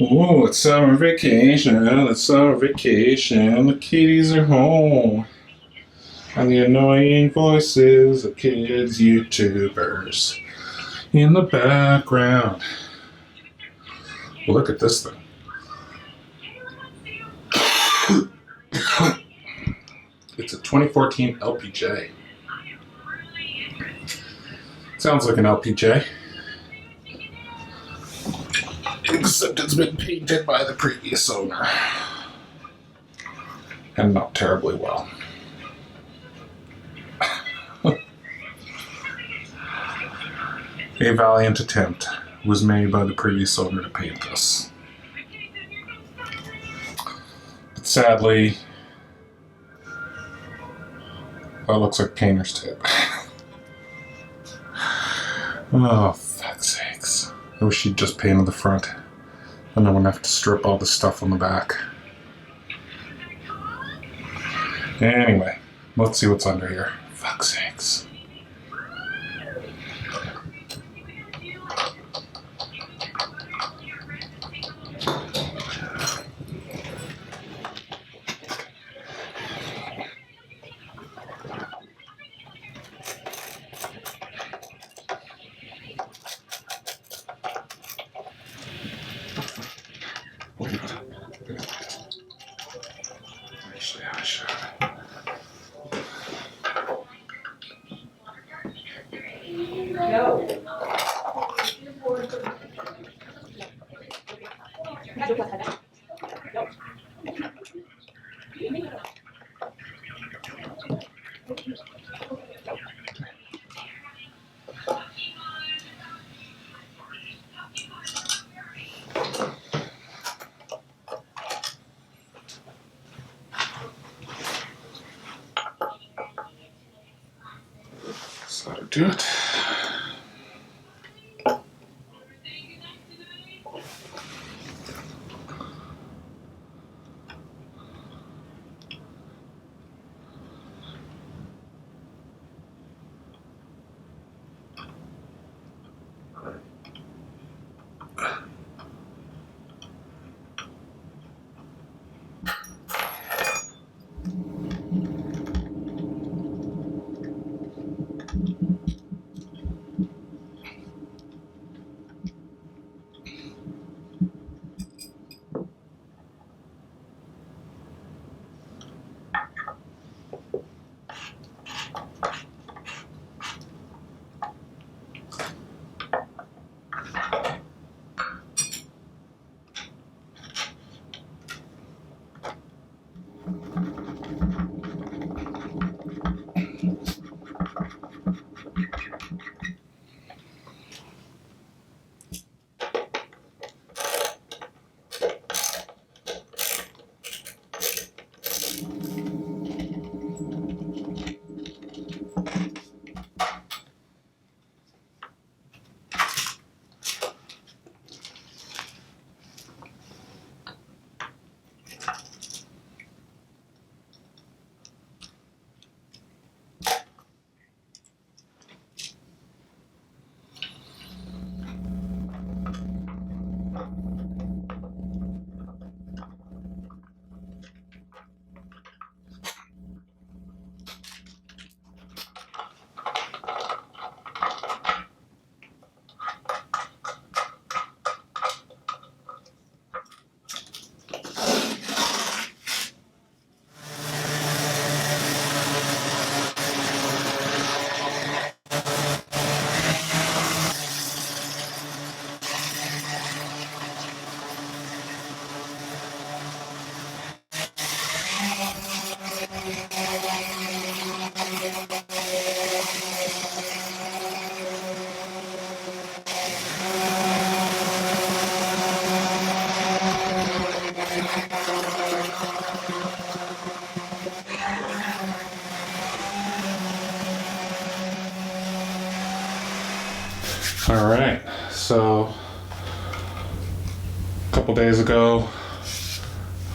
Oh, it's summer vacation. It's summer vacation. The kiddies are home. And the annoying voices of kids YouTubers in the background. Look at this thing. It's a 2014 LPJ. Sounds like an LPJ. Except it's been painted by the previous owner. And not terribly well. A valiant attempt was made by the previous owner to paint this. But sadly, that looks like painter's tape. Oh, fuck's sakes. I wish she'd just painted the front. Then I wouldn't have to strip all the stuff on the back. Anyway, let's see what's under here. Fuck's sakes. Actually, I should. So to do it. Alright, so a couple days ago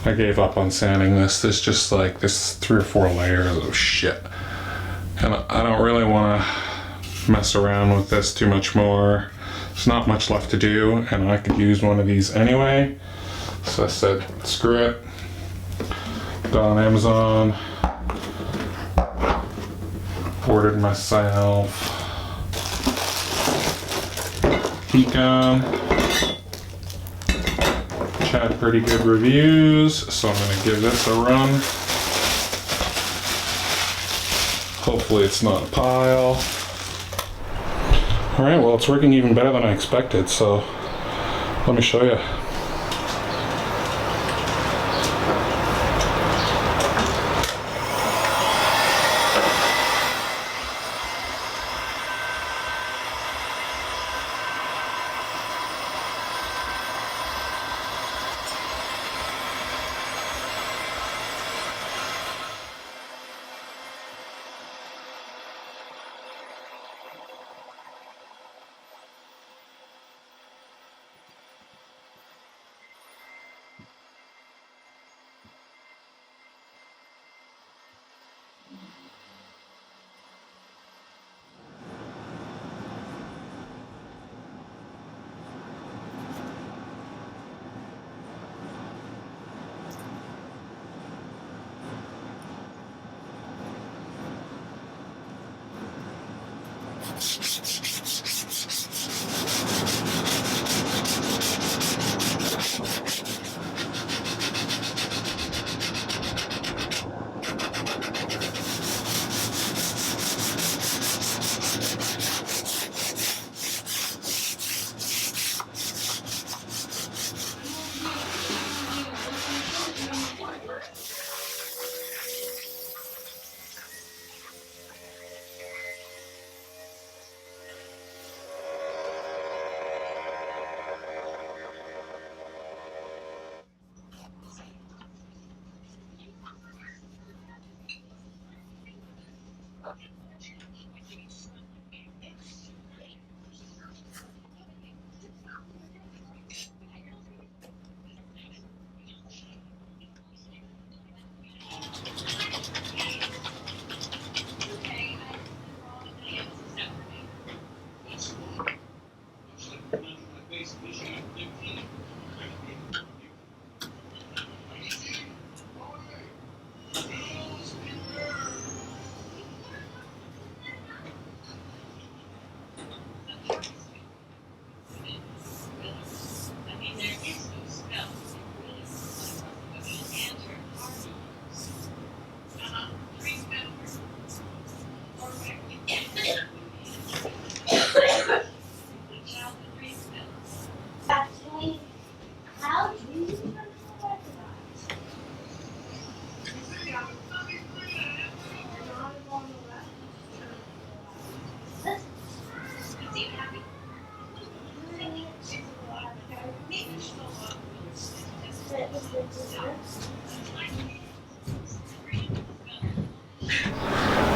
I gave up on sanding this. There's just like this 3 or 4 layers of shit. And I don't really want to mess around with this too much more. There's not much left to do, and I could use one of these anyway. So I said, screw it. Got on Amazon. Ordered myself heat gun. Which had pretty good reviews, so I'm gonna give this a run. Hopefully it's not a pile. Alright, well it's working even better than I expected, so let me show you.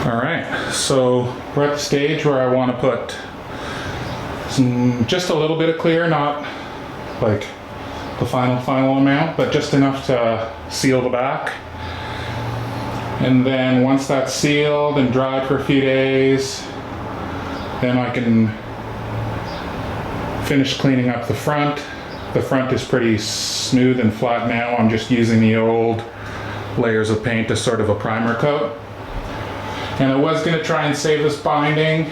Alright, so we're at the stage where I want to put just a little bit of clear, not like the final amount, but just enough to seal the back. And then once that's sealed and dried for a few days, then I can finish cleaning up the front. The front is pretty smooth and flat now. I'm just using the old layers of paint as sort of a primer coat. And I was going to try and save this binding,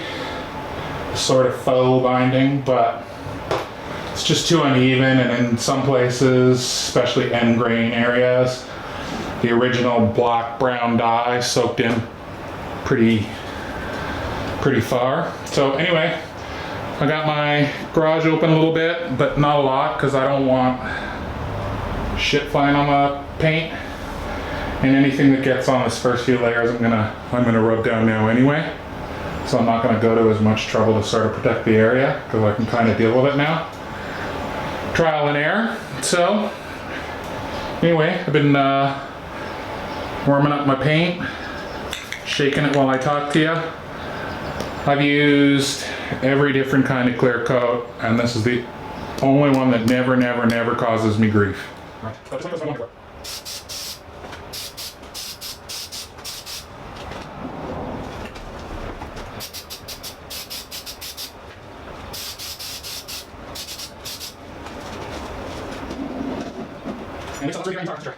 sort of faux binding, but it's just too uneven, and in some places, especially end grain areas, the original black brown dye soaked in pretty far. So anyway, I got my garage open a little bit, but not a lot, because I don't want shit flying on the paint. And anything that gets on this first few layers, I'm gonna rub down now anyway. So I'm not gonna go to as much trouble to sort of protect the area, because I can kind of deal with it now. Trial and error. So anyway, I've been warming up my paint, shaking it while I talk to you. I've used every different kind of clear coat, and this is the only one that never causes me grief. And it's a great guitar.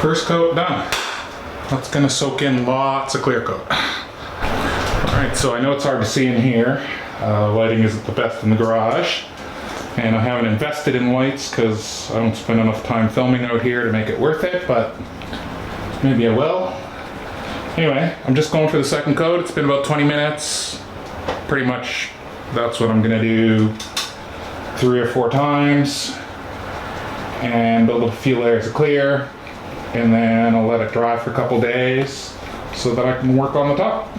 First coat done. That's gonna soak in lots of clear coat. Alright, so I know it's hard to see in here. Lighting isn't the best in the garage. And I haven't invested in lights because I don't spend enough time filming out here to make it worth it, but maybe I will. Anyway, I'm just going for the second coat. It's been about 20 minutes. Pretty much that's what I'm gonna do 3 or 4 times. And build up a few layers of clear. And then I'll let it dry for a couple days so that I can work on the top.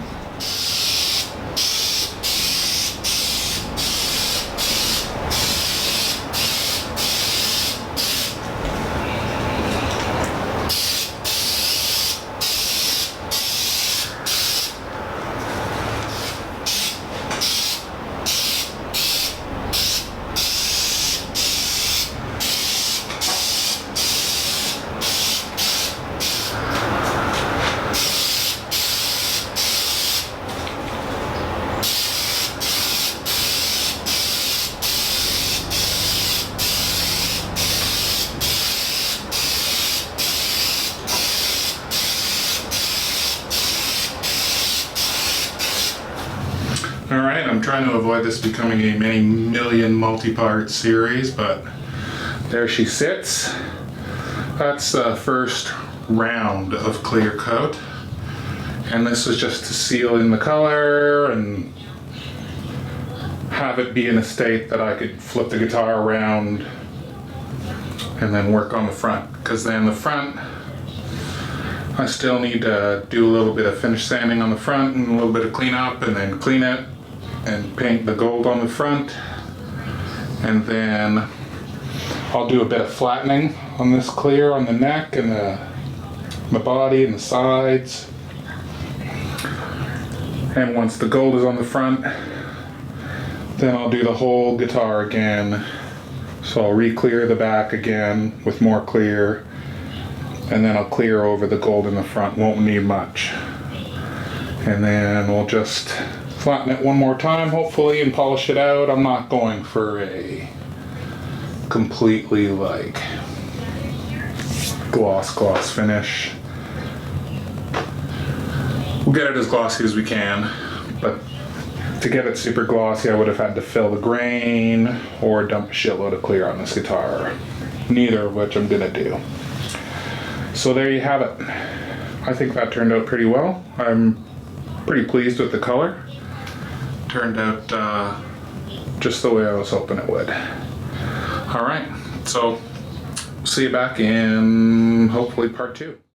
Alright, I'm trying to avoid this becoming a many million multi-part series, but there she sits. That's the first round of clear coat. And this is just to seal in the color and have it be in a state that I could flip the guitar around and then work on the front. Because then the front, I still need to do a little bit of finish sanding on the front and a little bit of cleanup, and then clean it and paint the gold on the front. And then I'll do a bit of flattening on this clear on the neck and the body and the sides. And once the gold is on the front, then I'll do the whole guitar again. So I'll re-clear the back again with more clear, and then I'll clear over the gold in the front. Won't need much. And then we'll just flatten it one more time, hopefully, and polish it out. I'm not going for a completely like gloss finish. We'll get it as glossy as we can, but to get it super glossy, I would have had to fill the grain or dump a shitload of clear on this guitar. Neither of which I'm gonna do. So there you have it. I think that turned out pretty well. I'm pretty pleased with the color. Turned out just the way I was hoping it would. All right, so see you back in hopefully part 2.